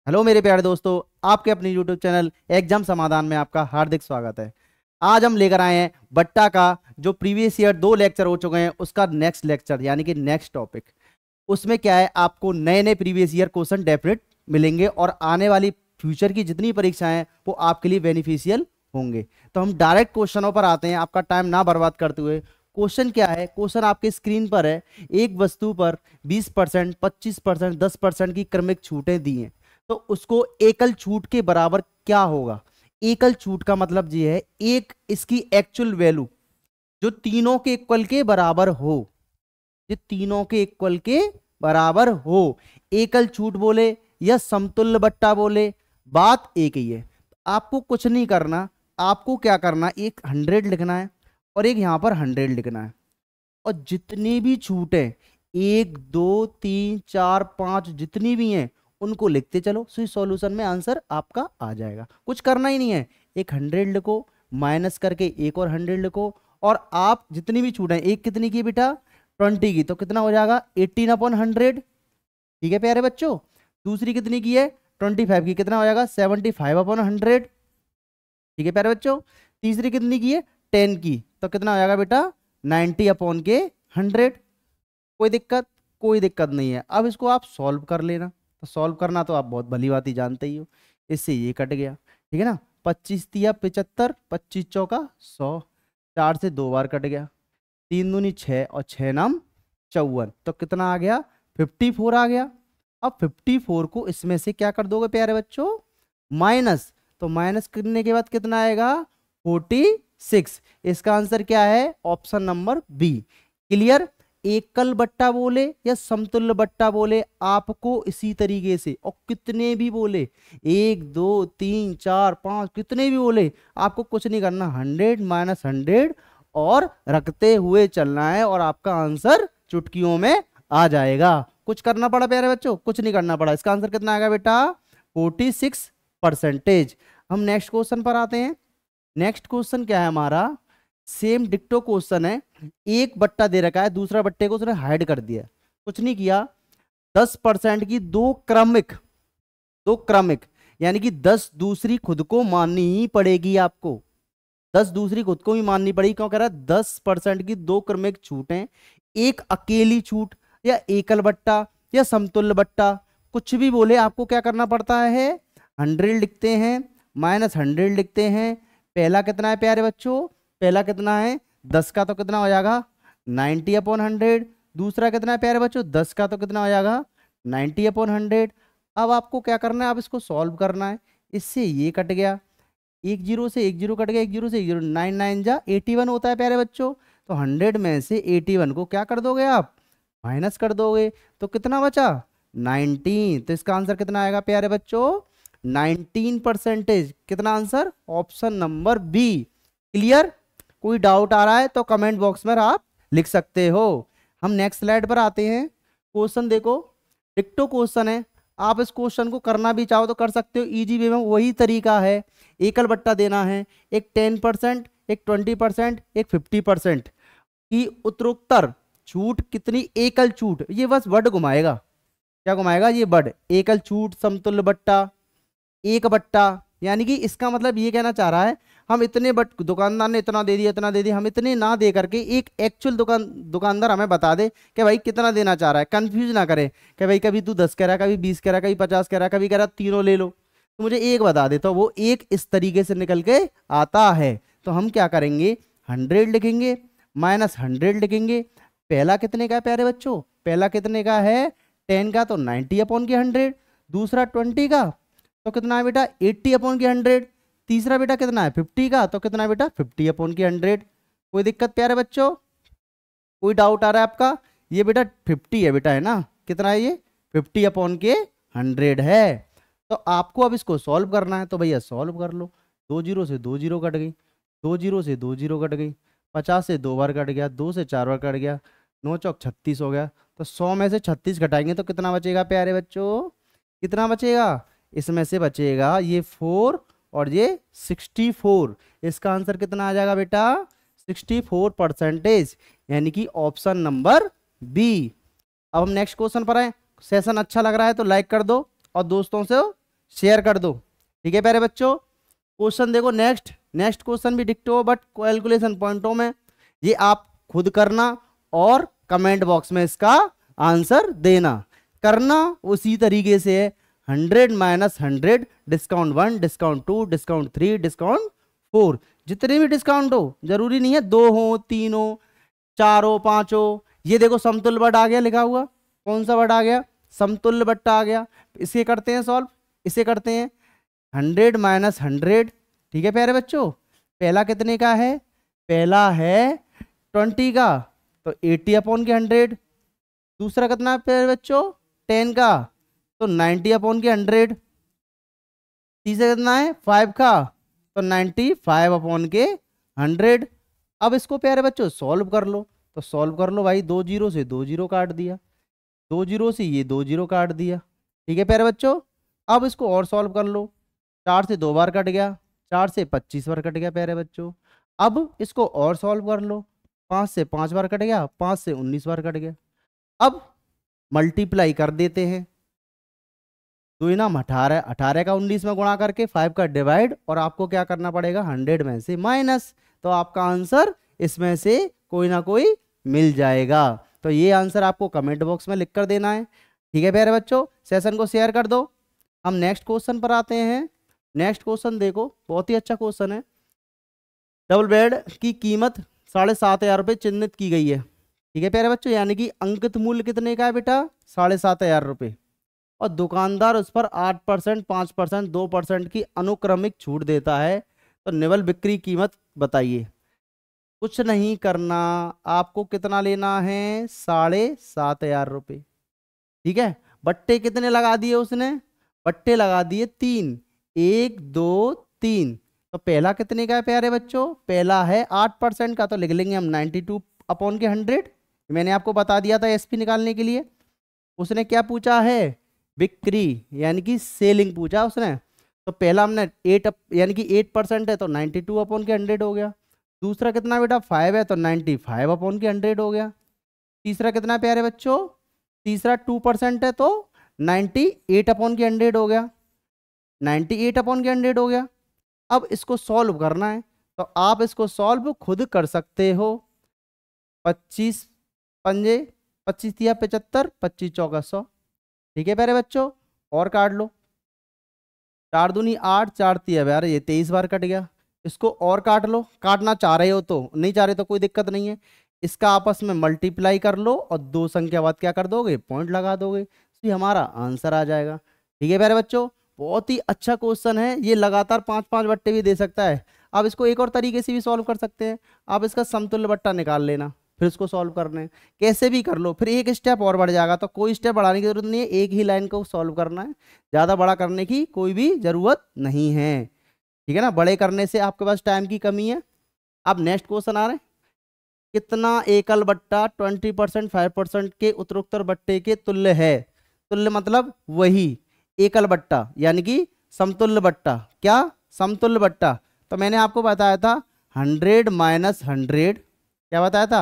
Hello मेरे प्यारे दोस्तों, आपके अपने यूट्यूब चैनल एग्जाम समाधान में आपका हार्दिक स्वागत है। आज हम लेकर आए हैं बट्टा का जो प्रीवियस ईयर 2 लेक्चर हो चुके हैं उसका नेक्स्ट लेक्चर यानी कि नेक्स्ट टॉपिक। उसमें क्या है, आपको नए नए प्रीवियस ईयर क्वेश्चन डेफिनेट मिलेंगे और आने वाली फ्यूचर की जितनी परीक्षाएं हैं वो आपके लिए बेनिफिशियल होंगे। तो हम डायरेक्ट क्वेश्चनों पर आते हैं, आपका टाइम ना बर्बाद करते हुए। क्वेश्चन क्या है, क्वेश्चन आपके स्क्रीन पर है। एक वस्तु पर 20%, 25%, 10% की क्रमिक छूटें दी हैं, तो उसको एकल छूट के बराबर क्या होगा। एकल छूट का मतलब ये है एक इसकी एक्चुअल वैल्यू जो तीनों के इक्वल के बराबर हो, ये तीनों के इक्वल के बराबर हो। एकल छूट बोले या समतुल्य बट्टा बोले, बात एक ही है। आपको कुछ नहीं करना, आपको क्या करना, एक 100 लिखना है और एक यहां पर 100 लिखना है और जितनी भी छूट है 1 2 3 4 5 जितनी भी हैं उनको लिखते चलो। सॉल्यूशन में आंसर आपका आ जाएगा। कुछ करना ही नहीं है, एक 100 लिखो, माइनस करके एक और 100 लिखो और आप जितनी भी छूट है, एक कितनी की बेटा 20 की, तो कितना हो जाएगा 18/100। ठीक है प्यारे बच्चों। दूसरी कितनी की है 25 की, कितना हो जाएगा 75/100। ठीक है प्यारे बच्चों। तीसरी कितनी की है 10 की, तो कितना हो जाएगा बेटा 90/100। कोई दिक्कत, कोई दिक्कत नहीं है। अब इसको आप सॉल्व कर लेना। तो सॉल्व करना तो आप बहुत भली बात ही जानते ही हो। इससे ये कट गया, ठीक है ना। 25 तिया 75, 25 चौका 100, 4 से 2 बार कट गया, 3 दूनी 6 और 6 नाम 54, तो कितना आ गया 54 आ गया। अब 54 को इसमें से क्या कर दोगे प्यारे बच्चों, माइनस। तो माइनस करने के बाद कितना आएगा 46। इसका आंसर क्या है, ऑप्शन नंबर बी। क्लियर। एकल बट्टा बोले या समतुल्य बट्टा बोले, आपको इसी तरीके से, और कितने भी बोले 1 2 3 4 5 कितने भी बोले, आपको कुछ नहीं करना, 100 माइनस 100 और रखते हुए चलना है और आपका आंसर चुटकियों में आ जाएगा। कुछ करना पड़ा प्यारे बच्चों, कुछ नहीं करना पड़ा। इसका आंसर कितना आएगा बेटा 46%। हम नेक्स्ट क्वेश्चन पर आते हैं। नेक्स्ट क्वेश्चन क्या है हमारा, सेम डिक्टो क्वेश्चन है। एक बट्टा दे रखा है, दूसरा बट्टे को उसने हाइड कर दिया, कुछ नहीं किया। 10% की दो क्रमिक यानी कि 10 दूसरी खुद को माननी ही पड़ेगी आपको। 10 दूसरी खुद को भी माननी पड़ेगी। क्यों कह रहा है 10% की दो क्रमिक छूटें, एक अकेली छूट या एकल बट्टा या समतुल्य बट्टा, कुछ भी बोले, आपको क्या करना पड़ता है 100 लिखते हैं माइनस 100 लिखते हैं। पहला कितना है प्यारे बच्चों, पहला कितना है 10 का, तो कितना हो जाएगा 90/100। दूसरा कितना है प्यारे बच्चों 10 का, तो कितना हो जाएगा 90/100। अब आपको क्या करना है, अब इसको सॉल्व करना है। इससे ये कट गया, एक जीरो से एक जीरो कट गया, एक जीरो से एक जीरो, 9 9 जा 81 होता है प्यारे बच्चों। तो 100 में से 81 को क्या कर दोगे आप, माइनस कर दोगे, तो कितना बचा 19। तो इसका आंसर कितना आएगा प्यारे बच्चों 19%। कितना answer, option number B. Clear. कोई डाउट आ रहा है तो कमेंट बॉक्स में आप लिख सकते हो। हम नेक्स्ट स्लाइड पर आते हैं। क्वेश्चन देखो, डिक्टो क्वेश्चन है। आप इस क्वेश्चन को करना भी चाहो तो कर सकते हो, इजी वे में वही तरीका है। एकल बट्टा देना है, एक 10%, एक 20%, एक 50% की उत्तरोत्तर छूट कितनी, एकल छूट, ये बस वर्ड घुमाएगा। क्या घुमाएगा, ये वर्ड, एकल छूट, समतुल्य बट्टा, एक बट्टा। यानी कि इसका मतलब ये कहना चाह रहा है हम इतने बट, दुकानदार ने इतना दे दिया इतना दे दिया, हम इतने ना दे करके एक एक्चुअल दुकानदार हमें बता दे कि भाई कितना देना चाह रहा है। कंफ्यूज ना करे कि भाई कभी तू 10 कह रहा है, कभी 20 कह रहा है, कभी 50 कह रहा है, कभी कह रहा है तीनों ले लो, तो मुझे एक बता दे। तो वो एक इस तरीके से निकल के आता है। तो हम क्या करेंगे 100 लिखेंगे माइनस 100 लिखेंगे। पहला कितने का है प्यारे बच्चों, पहला कितने का है 10 का, तो 90/100। दूसरा 20 का, तो कितना है बेटा 80/100। तीसरा बेटा कितना है 50 का, तो कितना है बेटा 50/100। कोई दिक्कत प्यारे बच्चों, कोई डाउट आ रहा है आपका, ये बेटा 50 है बेटा, है ना, कितना है ये 50/100 है। तो आपको अब इसको सॉल्व करना है, तो भैया सॉल्व कर लो। 2 जीरो से 2 जीरो कट गई, 2 जीरो से 2 जीरो कट गई, 50 से 2 बार कट गया, 2 से 4 बार कट गया, 9 चौक 36 हो गया। तो 100 में से 36 घटाएंगे तो कितना बचेगा प्यारे बच्चों, कितना बचेगा, इसमें से बचेगा ये 4 और ये 64। इसका आंसर कितना आ जाएगा बेटा 64%, यानी कि ऑप्शन नंबर बी। अब हम नेक्स्ट क्वेश्चन पर आए। सेशन अच्छा लग रहा है तो लाइक कर दो और दोस्तों से शेयर कर दो। ठीक है प्यारे बच्चों, क्वेश्चन देखो नेक्स्ट क्वेश्चन भी डिक्टो बट कैलकुलेशन पॉइंटों में, ये आप खुद करना और कमेंट बॉक्स में इसका आंसर देना। करना उसी तरीके से है, 100 minus 100, discount 1, discount 2, discount 3, discount 4, जितने भी डिस्काउंट हो, जरूरी नहीं है 2 हो, 3 हो, 4 हो, 5 हो। ये देखो समतुल्य बट आ गया लिखा हुआ, कौन सा बट आ गया, समतुल्य बट आ गया। इसे करते हैं सॉल्व, इसे करते हैं 100 माइनस 100। ठीक है प्यारे बच्चों, पहला कितने का है, पहला है 20 का, तो 80 अपॉन के 100। दूसरा कितना है प्यारे बच्चों, 10 का, तो 90 अपॉन के 100। तीसरा कितना है 5 का, तो 95 अपॉन के 100। अब इसको प्यारे बच्चों सॉल्व कर लो, तो सॉल्व कर लो भाई, 2 जीरो से 2 जीरो काट दिया, 2 जीरो से ये 2 जीरो काट दिया। ठीक है प्यारे बच्चों, अब इसको और सॉल्व कर लो, 4 से 2 बार कट गया, 4 से 25 बार कट गया प्यारे बच्चों। अब इसको और सॉल्व कर लो, 5 से 5 बार कट गया, 5 से 19 बार कट गया। अब मल्टीप्लाई कर देते हैं, 2 नाम 18, 18 का 19 में गुणा करके 5 का डिवाइड, और आपको क्या करना पड़ेगा 100 में से माइनस, तो आपका आंसर इसमें से कोई ना कोई मिल जाएगा। तो ये आंसर आपको कमेंट बॉक्स में लिख कर देना है। ठीक है प्यारे बच्चों, सेशन को शेयर कर दो। हम नेक्स्ट क्वेश्चन पर आते हैं। नेक्स्ट क्वेश्चन देखो, बहुत ही अच्छा क्वेश्चन है। डबल बेड की कीमत 7,500 रुपये चिन्हित की गई है। ठीक है प्यारे बच्चों, यानी कि अंकित मूल्य कितने का है बेटा, 7,500 रुपये, और दुकानदार उस पर 8%, 5%, 2% की अनुक्रमिक छूट देता है, तो निवल बिक्री कीमत बताइए। कुछ नहीं करना, आपको कितना लेना है, 7,500 रुपये। ठीक है, बट्टे कितने लगा दिए उसने, बट्टे लगा दिए 3, 1 2 3। तो पहला कितने का है प्यारे बच्चों, पहला है 8% का, तो लिख लेंगे हम 92 अपॉन के 100। मैंने आपको बता दिया था एसपी निकालने के लिए। उसने क्या पूछा है, बिक्री यानी कि सेलिंग पूछा उसने, तो पहला हमने 8 यानी कि 8% है, तो 92 अपॉन के 100 हो गया। दूसरा कितना बेटा 5 है, तो 95 अपॉन के 100 हो गया। तीसरा कितना प्यारे बच्चों, तीसरा 2% है, तो 98 अपॉन के 100 हो गया, 98 अपॉन के 100 हो गया। अब इसको सॉल्व करना है, तो आप इसको सॉल्व खुद कर सकते हो। 25 पंजे 25 तिया 75, 25 चौका 100। ठीक है प्यारे बच्चों, और काट लो, 4 दूनी 8, 4 तिया 12, ये 23 बार कट गया। इसको और काट लो, काटना चाह रहे हो तो, नहीं चाह रहे तो कोई दिक्कत नहीं है। इसका आपस में मल्टीप्लाई कर लो और 2 संख्या बाद क्या कर दोगे, पॉइंट लगा दोगे, तो ये हमारा आंसर आ जाएगा। ठीक है प्यारे बच्चों, बहुत ही अच्छा क्वेश्चन है ये, लगातार 5-5 बट्टे भी दे सकता है। आप इसको एक और तरीके से भी सॉल्व कर सकते हैं, आप इसका समतुल्य बट्टा निकाल लेना, फिर इसको सॉल्व करना है, कैसे भी कर लो, फिर एक स्टेप और बढ़ जाएगा। तो कोई स्टेप बढ़ाने की जरूरत नहीं है, एक ही लाइन को सॉल्व करना है, ज़्यादा बड़ा करने की कोई भी जरूरत नहीं है। ठीक है ना, बड़े करने से आपके पास टाइम की कमी है। अब नेक्स्ट क्वेश्चन आ रहे हैं, कितना एकल बट्टा 20% 5% के उत्तरोत्तर बट्टे के तुल्य है। तुल्य मतलब वही, एकल बट्टा यानी कि समतुल्य बट्टा। क्या, समतुल्य बट्टा। तो मैंने आपको बताया था 100 माइनस 100, क्या बताया था,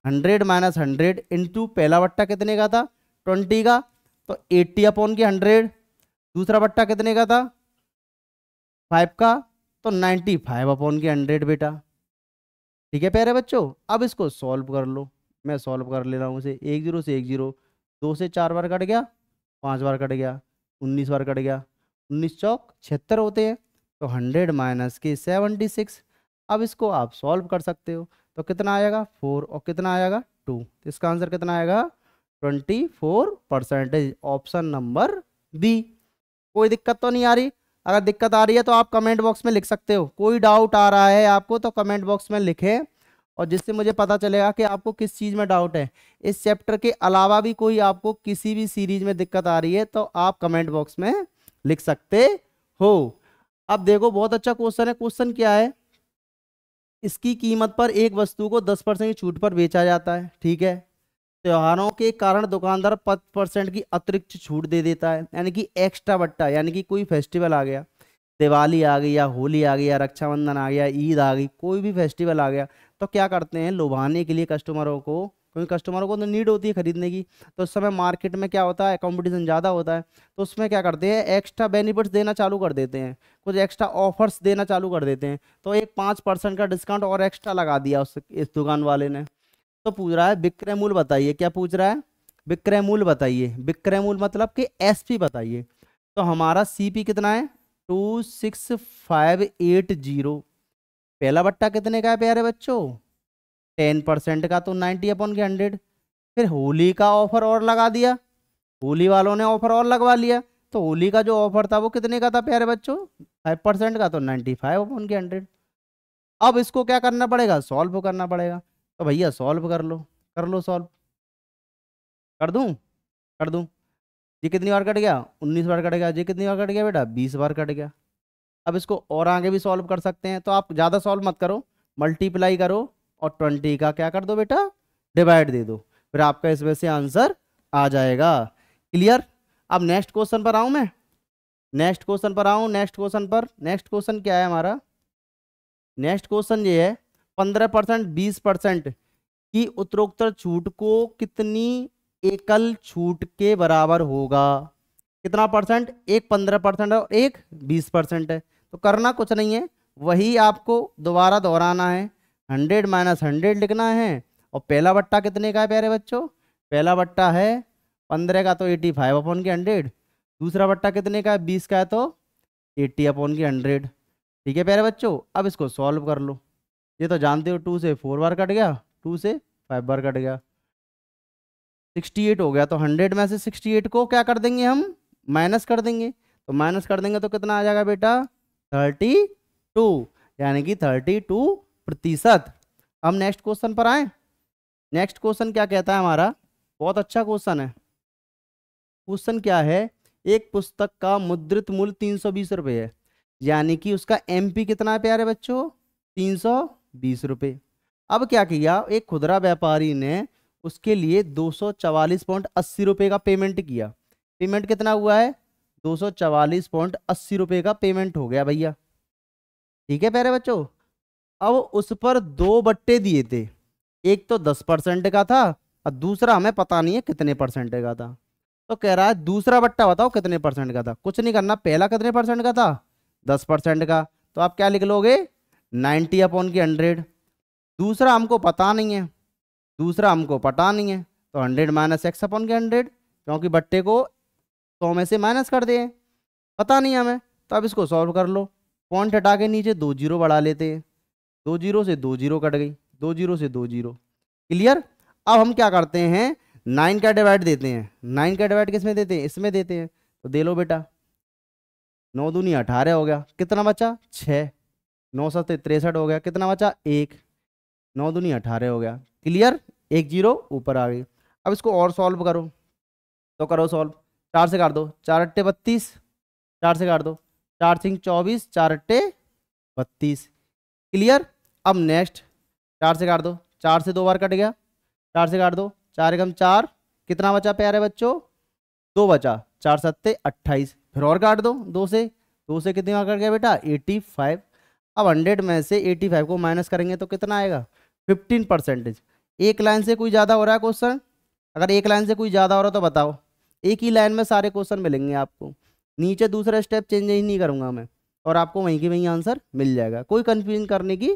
100 माइनस 100 इंटू पहला बट्टा कितने का था, 20 का, तो 80 अपॉन के 100। दूसरा बट्टा कितने का था, 5 का, तो 95 अपॉन के 100 बेटा। ठीक है प्यारे बच्चों, अब इसको सॉल्व कर लो, मैं सॉल्व कर ले रहा हूँ इसे। 1 0 से 1 0, 2 से 4 बार कट गया, 5 बार कट गया, 19 बार कट गया, 19 चौक 76 होते हैं, तो 100 माइनस के 76। अब इसको आप सॉल्व कर सकते हो, तो कितना आएगा 4 और कितना आएगा 2, तो इसका आंसर कितना आएगा 24%। Option number B. कोई दिक्कत तो नहीं आ रही, अगर दिक्कत आ रही है तो आप कमेंट बॉक्स में लिख सकते हो। कोई डाउट आ रहा है आपको तो कमेंट बॉक्स में लिखें, और जिससे मुझे पता चलेगा कि आपको किस चीज़ में डाउट है। इस चैप्टर के अलावा भी कोई आपको किसी भी सीरीज में दिक्कत आ रही है तो आप कमेंट बॉक्स में लिख सकते हो। अब देखो बहुत अच्छा क्वेश्चन है। क्वेश्चन क्या है, इसकी कीमत पर एक वस्तु को 10% की छूट पर बेचा जाता है। ठीक है, त्योहारों के कारण दुकानदार 5% की अतिरिक्त छूट दे देता है, यानी कि एक्स्ट्रा बट्टा, यानी कि कोई फेस्टिवल आ गया, दिवाली आ गई या होली आ गई या रक्षाबंधन आ गया, ईद आ गई, कोई भी फेस्टिवल आ गया, तो क्या करते हैं लुभाने के लिए कस्टमरों को क्योंकि कस्टमरों को तो नीड होती है खरीदने की। तो उस समय मार्केट में क्या होता है, कंपटीशन ज़्यादा होता है, तो उसमें क्या करते हैं, एक्स्ट्रा बेनिफिट्स देना चालू कर देते हैं, कुछ एक्स्ट्रा ऑफर्स देना चालू कर देते हैं। तो एक 5% का डिस्काउंट और एक्स्ट्रा लगा दिया इस दुकान वाले ने। तो पूछ रहा है विक्रय मूल्य बताइए। क्या पूछ रहा है, विक्रय मूल्य बताइए। विक्रय मूल्य मतलब कि एसपी बताइए। तो हमारा सीपी कितना है, 26580। पहला बट्टा कितने का है प्यारे बच्चों, 10% का, तो 90/100। फिर होली का ऑफर और लगा दिया, होली वालों ने ऑफर और लगवा लिया। तो होली का जो ऑफर था वो कितने का था प्यारे बच्चों, 5% का, तो 95/100। अब इसको क्या करना पड़ेगा, सॉल्व करना पड़ेगा। तो भैया सॉल्व कर लो, कर लो सॉल्व। कर दूं, कर दूं। ये कितनी बार कट गया, 19 बार कट गया। ये कितनी बार कट गया बेटा, 20 बार कट गया। अब इसको और आगे भी सॉल्व कर सकते हैं, तो आप ज़्यादा सॉल्व मत करो, मल्टीप्लाई करो और 20 का क्या कर दो बेटा, डिवाइड दे दो, फिर आपका इसमें से आंसर आ जाएगा। क्लियर। अब नेक्स्ट क्वेश्चन पर आऊं मैं, नेक्स्ट क्वेश्चन पर आऊं, नेक्स्ट क्वेश्चन पर। नेक्स्ट क्वेश्चन क्या है हमारा, नेक्स्ट क्वेश्चन ये है 15% 20% की उत्तरोत्तर छूट को कितनी एकल छूट के बराबर होगा। कितना परसेंट, एक 15% और एक 20% है। तो करना कुछ नहीं है, वही आपको दोबारा दोहराना है, 100 - 100 लिखना है। और पहला बट्टा कितने का है प्यारे बच्चों, पहला बट्टा है 15 का, तो 85/100। दूसरा बट्टा कितने का है, 20 का है, तो 80/100। ठीक है प्यारे बच्चों। अब इसको सॉल्व कर लो। ये तो जानते हो 2 से 4 बार कट गया, 2 से 5 बार कट गया, 68 हो गया। तो 100 में से 68 को क्या कर देंगे हम, माइनस कर देंगे। तो माइनस कर देंगे तो कितना आ जाएगा बेटा, 32, यानी कि 32%। हम नेक्स्ट क्वेश्चन पर आए। नेक्स्ट क्वेश्चन क्या कहता है हमारा, बहुत अच्छा क्वेश्चन है। क्वेश्चन क्या है, एक पुस्तक का मुद्रित मूल्य 320 रुपये है, यानी कि उसका एमपी कितना है प्यारे बच्चों, 320 रुपये। अब क्या किया, एक खुदरा व्यापारी ने उसके लिए 244.80 रुपये का पेमेंट किया। पेमेंट कितना हुआ है, 244.80 रुपये का पेमेंट हो गया भैया। ठीक है प्यारे बच्चों। अब उस पर 2 बट्टे दिए थे, एक तो 10% का था और दूसरा हमें पता नहीं है कितने परसेंट का था। तो कह रहा है दूसरा बट्टा बताओ कितने परसेंट का था। कुछ नहीं करना, पहला कितने परसेंट का था, 10% का, तो आप क्या लिख लोगे, 90/100। दूसरा हमको पता नहीं है, दूसरा हमको पता नहीं है, तो 100 - x/100, क्योंकि बट्टे को 100 में से माइनस कर दे, पता नहीं हमें। तो अब इसको सॉल्व कर लो, पॉइंट हटा के नीचे 2 जीरो बढ़ा लेते हैं, 2 जीरो से 2 जीरो कट गई, 2 जीरो से 2 जीरो। क्लियर। अब हम क्या करते हैं, 9 का डिवाइड देते हैं। 9 का डिवाइड किस में देते हैं, इसमें देते हैं। तो दे लो बेटा, 9 दूनी 18 हो गया, कितना बचा 6, 9 7 63 हो गया, कितना बचा 1, 9 दूनी 18 हो गया। क्लियर, 1 जीरो ऊपर आ गई। अब इसको और सॉल्व करो, तो करो सॉल्व। 4 से काट दो, 4 अट्टे 32, 4 से काट दो, 4 सिंह 24, 4 अट्टे 32। क्लियर। अब नेक्स्ट 4 से काट दो, 4 से 2 बार कट गया, 4 से काट दो, 4 एकम 4, कितना बचा प्यारे बच्चों, 2 बचा, 4 सत्ते 28। फिर और काट दो, 2 से, 2 से कितनी बार कट गया बेटा, 85। अब 100 में से 85 को माइनस करेंगे तो कितना आएगा, 15%। एक लाइन से कोई ज़्यादा हो रहा है क्वेश्चन, अगर एक लाइन से कोई ज़्यादा हो रहा है तो बताओ। एक ही लाइन में सारे क्वेश्चन मिलेंगे आपको, नीचे दूसरा स्टेप चेंज ही नहीं करूँगा मैं, और आपको वहीं के वहीं आंसर मिल जाएगा। कोई कंफ्यूजन करने की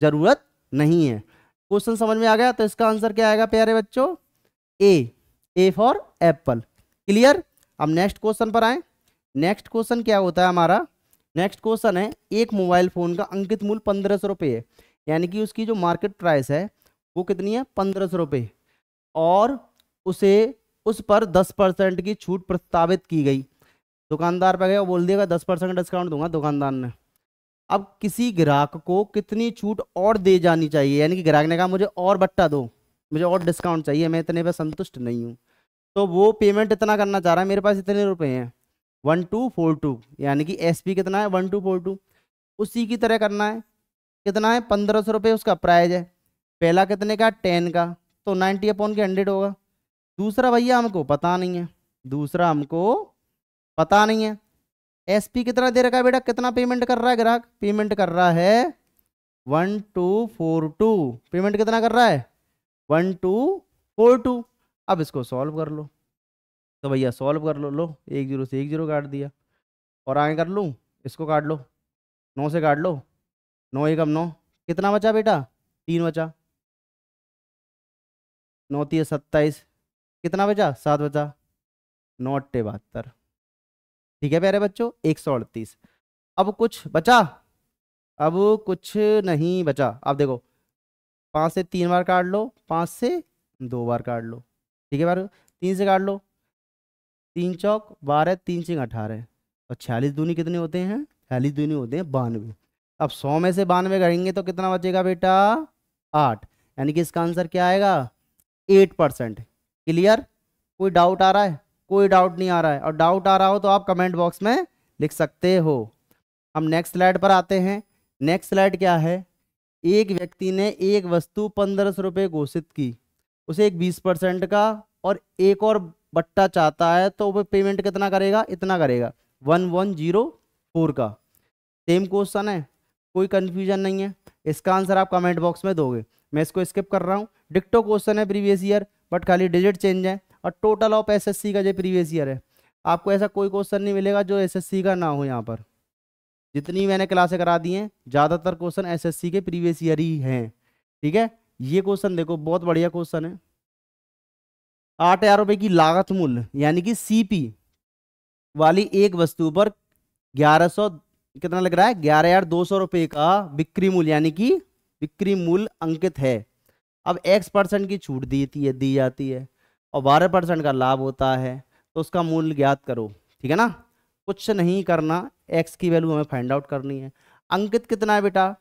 ज़रूरत नहीं है। क्वेश्चन समझ में आ गया, तो इसका आंसर क्या आएगा प्यारे बच्चों, ए फॉर एप्पल। क्लियर। अब नेक्स्ट क्वेश्चन पर आए। नेक्स्ट क्वेश्चन क्या होता है हमारा, नेक्स्ट क्वेश्चन है, एक मोबाइल फ़ोन का अंकित मूल्य 1500 रुपये है, यानी कि उसकी जो मार्केट प्राइस है वो कितनी है, 1500 रुपये, और उसे उस पर 10% की छूट प्रस्तावित की गई। दुकानदार पे गया, वो बोल देगा 10% डिस्काउंट दूंगा दुकानदार ने। अब किसी ग्राहक को कितनी छूट और दे जानी चाहिए, यानी कि ग्राहक ने कहा मुझे और बट्टा दो, मुझे और डिस्काउंट चाहिए, मैं इतने पे संतुष्ट नहीं हूँ। तो वो पेमेंट इतना करना चाह रहा है, मेरे पास इतने रुपए हैं, 1242, यानी कि एसपी कितना है, 1242। उसी की तरह करना है, कितना है, 1500 रुपये उसका प्राइज है। पहला कितने का, 10 का, तो 90/100 होगा। दूसरा भैया हमको पता नहीं है, दूसरा हमको पता नहीं है। एसपी कितना दे रखा है बेटा, कितना पेमेंट कर रहा है ग्राहक, पेमेंट कर रहा है 1242, पेमेंट कितना कर रहा है, 4 2। अब इसको सॉल्व कर लो, तो भैया सॉल्व कर लो, लो 1 0 से 1 0 काट दिया, और आगे कर लूँ, इसको काट लो, 9 से काट लो, 9 एकम 9, कितना बचा बेटा, 3 बचा, 9 3 27, कितना बचा, 7 बचा, 9 8 72। ठीक है प्यारे बच्चों, 138। अब कुछ बचा, अब कुछ नहीं बचा। अब देखो, 5 से 3 बार काट लो, 5 से 2 बार काट लो, ठीक है बार, 3 से काट लो, 3 चौक 12, 3 सिंग 18, और 46 दूनी कितने होते हैं, 46 दूनी होते हैं 92। अब 100 में से 92 करेंगे तो कितना बचेगा बेटा, 8, यानी कि इसका आंसर क्या आएगा, 8%। क्लियर, कोई डाउट आ रहा है, कोई डाउट नहीं आ रहा है, और डाउट आ रहा हो तो आप कमेंट बॉक्स में लिख सकते हो। हम नेक्स्ट स्लाइड पर आते हैं। नेक्स्ट स्लाइड क्या है, एक व्यक्ति ने एक वस्तु 1500 रुपये घोषित की, उसे एक 20% का और एक और बट्टा चाहता है, तो वो पेमेंट कितना करेगा, इतना करेगा, 1104 का। सेम क्वेश्चन है, कोई कंफ्यूजन नहीं है, इसका आंसर आप कमेंट बॉक्स में दोगे। मैं इसको स्किप कर रहा हूँ, डिक्टो क्वेश्चन है प्रीवियस ईयर, बट खाली डिजिट चेंज है, और टोटल ऑफ एसएससी का जो प्रीवियस ईयर है। आपको ऐसा कोई क्वेश्चन नहीं मिलेगा जो एसएससी का ना हो। यहाँ पर जितनी मैंने क्लासें करा दी हैं, ज़्यादातर क्वेश्चन एसएससी के प्रीवियस ईयर ही हैं। ठीक है, ये क्वेश्चन देखो, बहुत बढ़िया क्वेश्चन है। 8,000 रुपये की लागत मूल्य यानी कि सीपी वाली एक वस्तु पर 1100, कितना लग रहा है, 11,200 रुपये का बिक्री मूल्य यानी कि बिक्री मूल्य अंकित है। अब X% की छूट दी जाती है, और 12% का लाभ होता है, तो उसका मूल्य ज्ञात करो। ठीक है ना, कुछ नहीं करना, X की वैल्यू हमें फाइंड आउट करनी है। अंकित कितना है बेटा,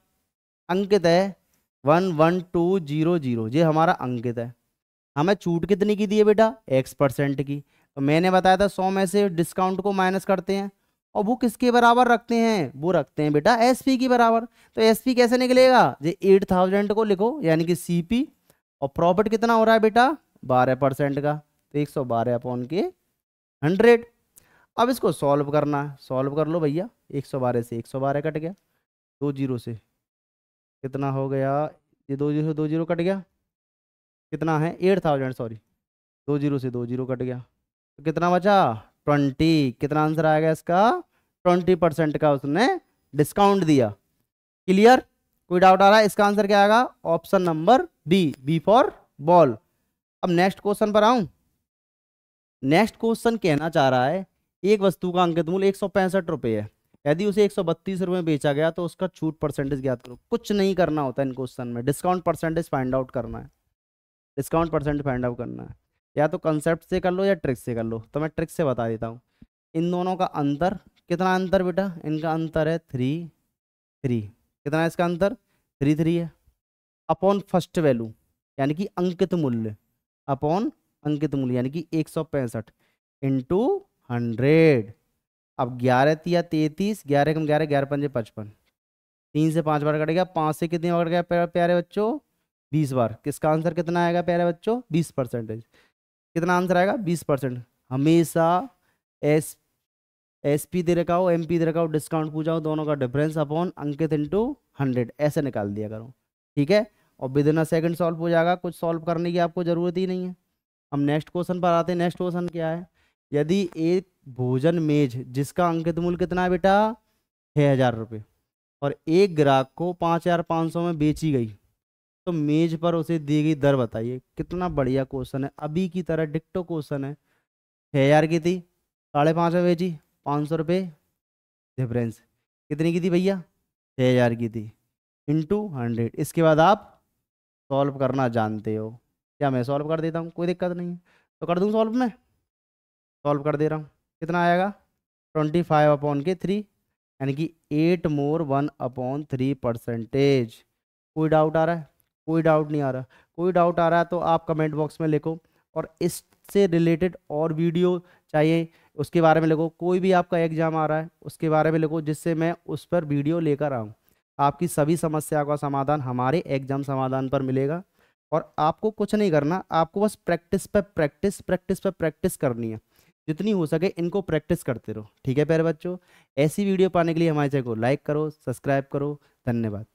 अंकित है 11200, ये हमारा अंकित है। हमें छूट कितनी की दी है बेटा, X% की। तो मैंने बताया था 100 में से डिस्काउंट को माइनस करते हैं, और वो किसके बराबर रखते हैं, वो रखते हैं बेटा SP की बराबर। तो SP कैसे निकलेगा, ये 8000 को लिखो यानी कि CP, और प्रॉफिट कितना हो रहा है बेटा, 12% का, तो 112 अपॉन के 100। अब इसको सॉल्व करना है, सॉल्व कर लो भैया, 112 से 112 कट गया, 2 0 से कितना हो गया, ये 2 0 से 2 0 कट गया, कितना है 8000, सॉरी 2 0 से 2 0 कट गया, तो कितना बचा 20। कितना आंसर आएगा इसका, 20% का उसने डिस्काउंट दिया। क्लियर, कोई डाउट आ रहा है, इसका आंसर क्या आएगा, option number B for ball. अब नेक्स्ट क्वेश्चन पर आऊं। नेक्स्ट क्वेश्चन कहना चाह रहा है, एक वस्तु का अंकित मूल्य 165 रुपये है, यदि उसे 132 रुपये में बेचा गया तो उसका छूट परसेंटेज ज्ञात करो। कुछ नहीं करना होता इन क्वेश्चन में, डिस्काउंट परसेंटेज फाइंड आउट करना है, डिस्काउंट परसेंटेज फाइंड आउट करना है। या तो कंसेप्ट से कर लो या ट्रिक से कर लो, तो मैं ट्रिक से बता देता हूँ। इन दोनों का अंतर, कितना अंतर बेटा, इनका अंतर है 3 3, कितना है इसका अंतर, 3 3 है, अपॉन फर्स्ट वैल्यू यानी कि अंकित मूल्य, अपॉन अंकित मूल्य यानी कि 165 इंटू 100। अब 11 तिया 33, 11 कम 11, 11 पंजे 55, 3 से 5 बार कट गया, 5 से कितनी बार कट गया प्यारे बच्चों, 20 बार। किसका आंसर कितना आएगा प्यारे बच्चों, 20%। कितना आंसर आएगा, 20%। हमेशा SP दे रखा हो, MP दे रखा हो, डिस्काउंट पूछा हो, दोनों का डिफरेंस अपॉन अंकित इंटू 100 ऐसे निकाल दिया करो। ठीक है, और with in a second solve हो जाएगा, कुछ सॉल्व करने की आपको जरूरत ही नहीं है। हम नेक्स्ट क्वेश्चन पर आते हैं। नेक्स्ट क्वेश्चन क्या है, यदि एक भोजन मेज जिसका अंकित मूल्य कितना है बेटा, 6,000 रुपये, और एक ग्राहक को 5,500 में बेची गई, तो मेज पर उसे दी गई दर बताइए। कितना बढ़िया क्वेश्चन है, अभी की तरह डिक्टो क्वेश्चन है। 6,000 की थी, 5,500 में बेची, 500 रुपये डिफरेंस, कितनी की थी भैया, 6,000 की थी, इंटू 100। इसके बाद आप सॉल्व करना जानते हो, क्या मैं सॉल्व कर देता हूँ, कोई दिक्कत नहीं है, तो कर दूँ सॉल्व में, सॉल्व कर दे रहा हूँ। कितना आएगा, 25 अपॉन के 3 यानी कि 8 मोर 1 अपॉन 3%। कोई डाउट आ रहा है, कोई डाउट नहीं आ रहा, कोई डाउट आ रहा है तो आप कमेंट बॉक्स में लिखो, और इससे रिलेटेड और वीडियो चाहिए उसके बारे में लिखो। कोई भी आपका एग्जाम आ रहा है उसके बारे में लिखो, जिससे मैं उस पर वीडियो लेकर आऊँ। आपकी सभी समस्या का समाधान हमारे एग्जाम समाधान पर मिलेगा, और आपको कुछ नहीं करना, आपको बस प्रैक्टिस पे प्रैक्टिस, प्रैक्टिस पे प्रैक्टिस करनी है। जितनी हो सके इनको प्रैक्टिस करते रहो। ठीक है प्यारे बच्चों, ऐसी वीडियो पाने के लिए हमारे चैनल को लाइक करो, सब्सक्राइब करो। धन्यवाद।